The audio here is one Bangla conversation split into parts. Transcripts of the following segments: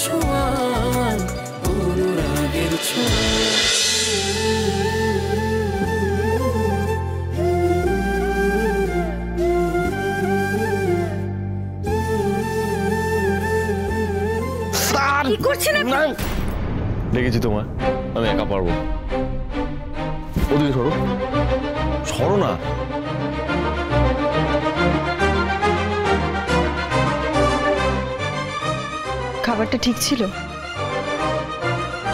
ছোঁয়া, অনুরাগের ছোঁয়া। কি করছেন আপনি? দেখেছি তোমায়, আমি একা পারবো। ওদিকে সরো, সরো না। খাবারটা ঠিক ছিল?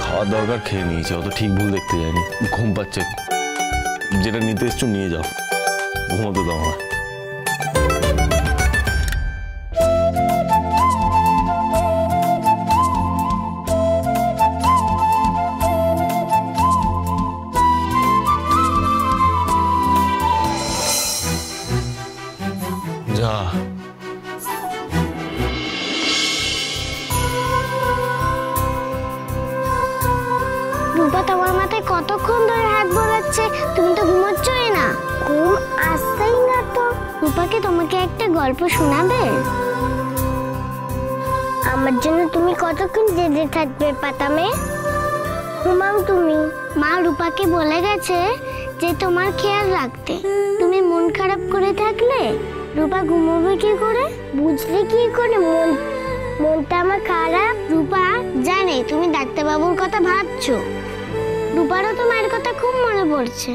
খাওয়ার দরকার খেয়ে নিয়েছি, অত ঠিক ভুল দেখতে যায়নি। ঘুম পাচ্ছে, যেটা নিতে এসছো নিয়ে যাও, ঘুমোতে দাও আমার। যা রূপা তোমার মাথায় কতক্ষণ ধরে হাত বোলাচ্ছে, তুমি তো ঘুমোচ্ছই না। ঘুম আসছেই না তো। রূপাকে তোমাকে একটা গল্প শোনাবে? আমার জন্য তুমি কতক্ষণ জেগে থাকবে পাতা মেয়ে? ঘুমাও তুমি। মা রূপাকে বলে গেছে যে তোমার খেয়াল রাখতে। তুমি মন খারাপ করে থাকলে রূপা ঘুমোবে কি করে? বুঝলে কি করে মনটা আমার খারাপ? রূপা জানে তুমি ডাক্তারবাবুর কথা ভাবছো। রূপারও তোমার কথা খুব মনে পড়ছে।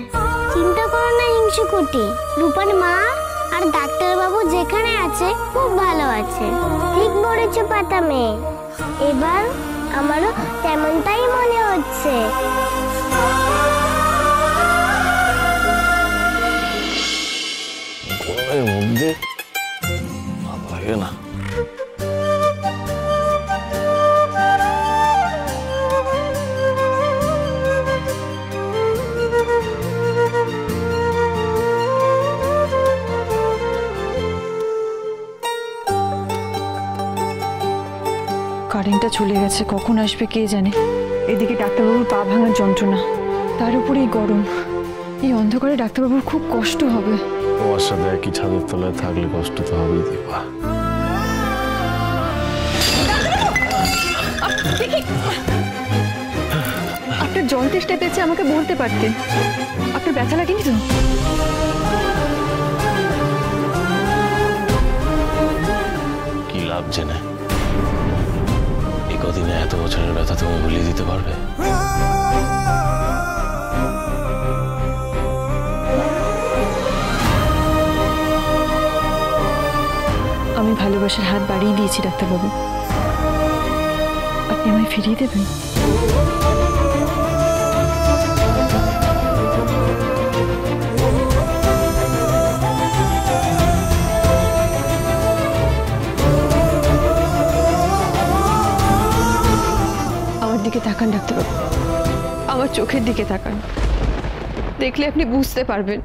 চিন্তা করো না হিংসুকুটি, রূপার মা আর ডাক্তারবাবু যেখানে আছে খুব ভালো আছে। ঠিক বলেছো পাতা মেয়ে, এবার আমারও তেমনটাই মনে হচ্ছে। গরমের মধ্যে ভালো লাগে না। কারেন্টটা চলে গেছে, কখন আসবে কে জানে। এদিকে ডাক্তারবাবুর পা ভাঙার যন্ত্রণা, তার উপরে এই গরম। এই অন্ধকারে ডাক্তারবাবুর খুব কষ্ট হবে। তোমার সাথে একই ছাদের তলায় থাকলে কষ্ট তো হবেই দীপা। আপনার জল তেষ্টা পেয়েছে, আমাকে বলতে পারতেন। আপনার ব্যথা লাগেনি তো? কি লাভ জেনে? এই কদিনে এত বছরের ব্যথা তুমি ভুলিয়ে দিতে পারবে? আমি ভালোবাসার হাত বাড়িয়ে দিয়েছি ডাক্তারবাবু, আপনি আমায় ফিরিয়ে দেবেন? আমার দিকে তাকান ডাক্তারবাবু, আমার চোখের দিকে তাকান। দেখলে আপনি বুঝতে পারবেন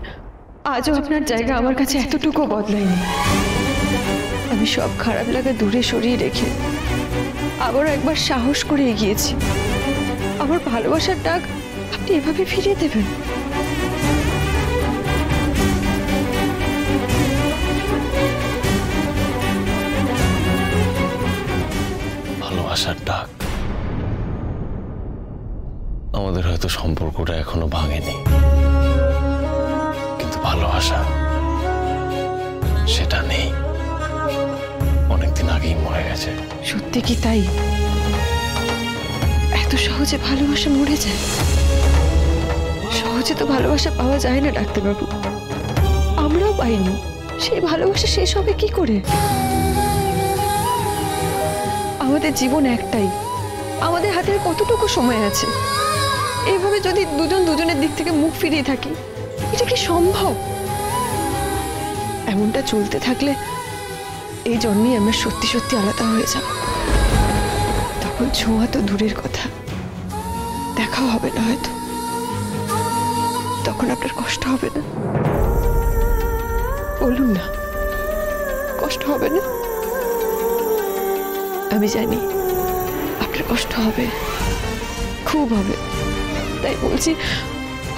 আজও আপনার জায়গা আমার কাছে এতটুকু বদলায়নি। আমি সব খারাপ লাগা দূরে সরিয়ে রেখে আবারও একবার সাহস করে এগিয়েছি। আমার ভালোবাসার ডাক আপনি এভাবে ফিরিয়ে দেবেন? ভালোবাসার ডাক? আমাদের হয়তো সম্পর্কটা এখনো ভাঙেনি, কিন্তু ভালোবাসা সেটা নেই, অনেকদিন আগেই মরে গেছে। সত্যি কি তাই? এত সহজে ভালোবাসা মরে যায়? সহজে তো ভালোবাসা পাওয়া যায় না ডাক্তারবাবু, আমরাও পাইনি। সেই ভালোবাসা শেষ হবে কি করে? আমাদের জীবন একটাই, আমাদের হাতে কতটুকু সময় আছে। এইভাবে যদি দুজন দুজনের দিক থেকে মুখ ফিরিয়ে থাকি, এটা কি সম্ভব? এমনটা চলতে থাকলে এই জন্মেই আমরা সত্যি সত্যি আলাদা হয়ে যাব। তখন ছোঁয়া তো দূরের কথা, দেখাও হবে না হয়তো। তখন আপনার কষ্ট হবে না? বলুন না, কষ্ট হবে না? আমি জানি আপনার কষ্ট হবে, খুব হবে। তাই বলছি,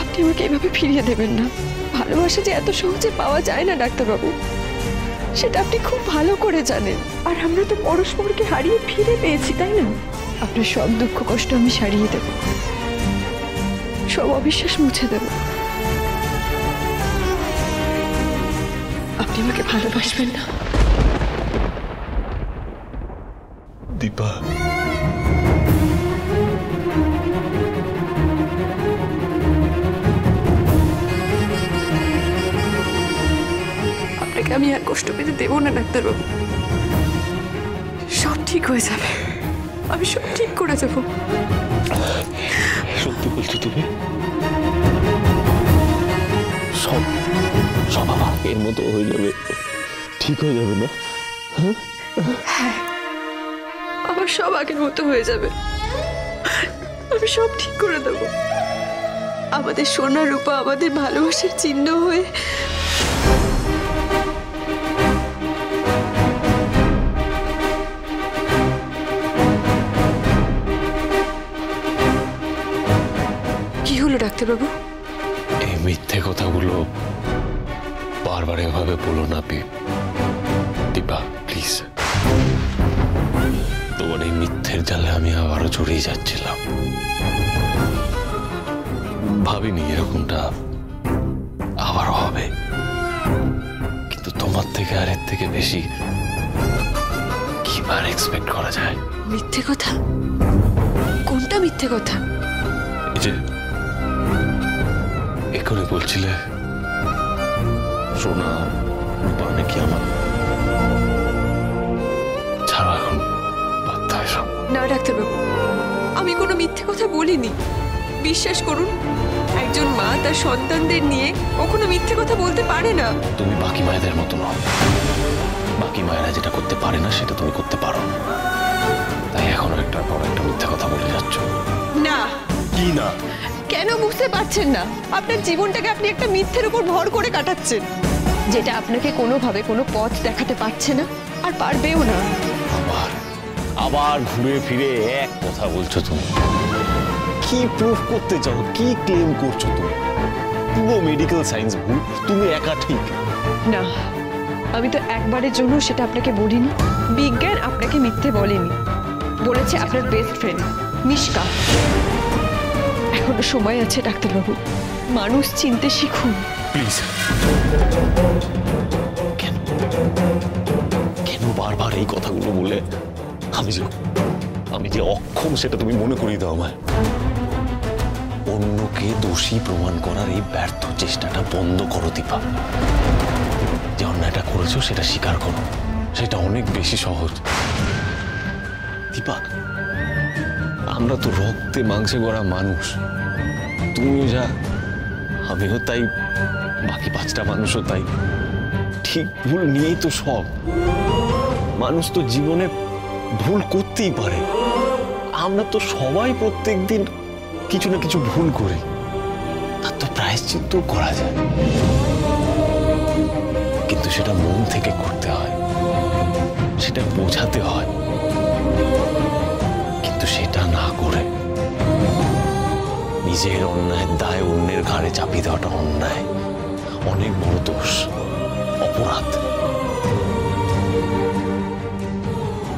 আপনি আমাকে এভাবে ফিরিয়ে দেবেন না। ভালোবাসা যে এত সহজে পাওয়া যায় না ডাক্তারবাবু, সেটা আপনি খুব ভালো করে জানেন। আর আমরা তো পরস্পরকে হারিয়ে ফিরে পেয়েছি, তাই না? আপনার সব দুঃখ কষ্ট আমি সারিয়ে দেব, সব অবিশ্বাস মুছে দেব। আপনি আমাকে ভালোবাসবেন না? দীপা, আপনাকে আমি আর কষ্ট পেতে দেবো না ডাক্তারবাবু। সব ঠিক হয়ে যাবে, আমি সব ঠিক করে দেবো। সত্যি বলছো তুমি? সব সব আমার এর মতো হয়ে যাবে, ঠিক হয়ে যাবে না? হ্যাঁ, আমার সব আগের মতো হয়ে যাবে, আমি সব ঠিক করে দেবো। আমাদের সোনা রূপা আমাদের ভালোবাসার চিহ্ন হয়ে কি হলো ডাক্তারবাবু? এই মিথ্যে কথাগুলো বারবার এভাবে বলো না দীপা, প্লিজ। তোমার এই মিথ্যের জালে আমি আবারও জড়িয়ে যাচ্ছিলাম। ভাবিনি এরকমটা আবারও হবে, কিন্তু তোমার থেকে আর এর থেকে বেশি কিবার এক্সপেক্ট করা যায়? মিথ্যে কথা? কোনটা মিথ্যে কথা? এই যে এখনই বলছিলে সোনা রূপা নাকি আমার, ছাড়া এখন বাধ্য এসব। না ডাক্তারবাবু, আমি কোনো মিথ্যে কথা বলিনি, বিশ্বাস করুন। একজন মা তার সন্তানদের নিয়ে কখনো মিথ্যে কথা বলতে পারে না। তুমি বাকি মায়েদের মতো নও, বাকি মায়েরা যেটা করতে পারে না সেটা তুমি করতে পারো, তাই এখনো একটার পর একটা মিথ্যে কথা বলে যাচ্ছ। না। কি না? কেন বুঝতে পারছেন না? আপনার জীবনটাকে আপনি একটা মিথ্যের উপর ভর করে কাটাচ্ছেন, যেটা আপনাকে কোনোভাবে কোনো পথ দেখাতে পারছে না আর পারবেও না। আবার আবার ঘুরে ফিরে এক কথা বলছো তুমি। কি প্রুফ করতে চাও? কি ক্লেম করছো তুমি? পুরো মেডিকেল সায়েন্স ভুল, তুমি একা ঠিক। না, আমি তো একবারের জন্য সেটা আপনাকে বলিনি। বিজ্ঞান আপনাকে মিথ্যে বলেনি, বলেছে আপনার বেস্ট ফ্রেন্ড মিশকা। এখনো সময় আছে ডাক্তারবাবু, মানুষ চিনতে শিখুন প্লিজ। কেন কেন বারবার এই কথাগুলো বলে আমি যে অক্ষম সেটা তুমি মনে করিয়ে দাও আমায়? অন্যকে দোষী প্রমাণ করার এই ব্যর্থ চেষ্টাটা বন্ধ করো দীপা। যে অন্যায়টা করেছো সেটা স্বীকার করো, সেটা অনেক বেশি সহজ। দীপা, আমরা তো রক্তে মাংসে গড়া মানুষ, তুমিও যা আমিও তাই, বাকি 5টা মানুষও তাই। ঠিক ভুল নিয়েই তো সব। মানুষ তো জীবনে ভুল করতেই পারে, আমরা তো সবাই প্রত্যেকদিন কিছু না কিছু ভুল করি, তার তো প্রায়শ্চিত্ত করা যায়, কিন্তু সেটা মন থেকে করতে হয়, সেটা বোঝাতে হয়। কিন্তু সেটা না করে নিজের অন্যায়ের দায় অন্যের ঘাড়ে চাপিয়ে দেওয়াটা অন্যায়, অনেক বড় দোষ, অপরাধ।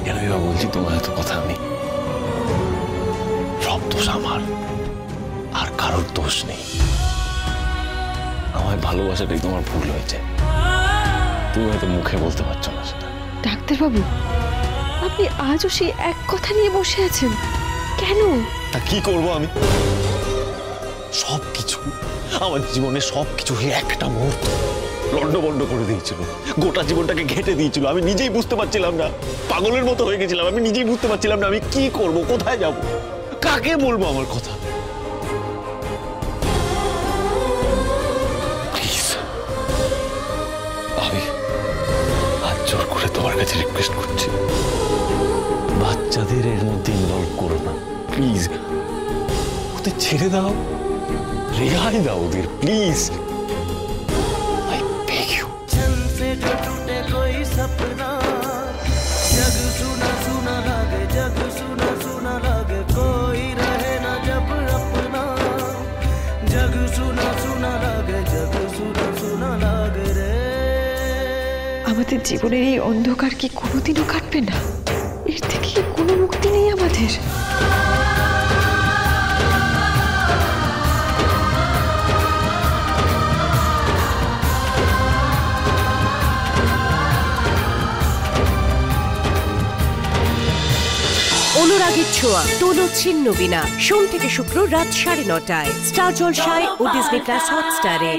কেনই বা বলছি তোমার এত কথা? আমি সব দোষ আমার, আর কারোর দোষ নেই। আমার ভালোবাসাটাই তোমার ভুল হয়েছে, তুমি হয়তো মুখে বলতে পারছো না সেটা। ডাক্তারবাবু, আপনি আজও সেই এক কথা নিয়ে বসে আছেন কেন? তা কি করবো আমি? সবকিছু আমার জীবনে সবকিছু একটা মুহূর্ত লন্ডভন্ড করে দিয়েছিল, গোটা জীবনটাকে ঘেঁটে দিয়েছিল। আমি নিজেই বুঝতে পারছিলাম না, পাগলের মতো হয়ে গেছিলাম। আমি নিজেই বুঝতে পারছিলাম না আমি কি করব, কোথায় যাব, কাকে বলবো আমার কথা। প্লিজ, আমি হাত জোর করে তোমার কাছে রিকোয়েস্ট করছি, বাচ্চাদের এর মধ্যে ইনভলভ করো না প্লিজ। ওদের ছেড়ে দাও, রেহাই দাও ওদের প্লিজ। I beg you. আমাদের জীবনের এই অন্ধকার কি কোনোদিনও কাটবে না? এর থেকে কোনো মুক্তি নেই আমাদের। আমাদের। অনুরাগের ছোঁয়া, তোলো ছিন্ন বিনা, সোম থেকে শুক্র রাত 9:30টায় স্টার জলসায় ও ডিজনি প্লাস হটস্টারে।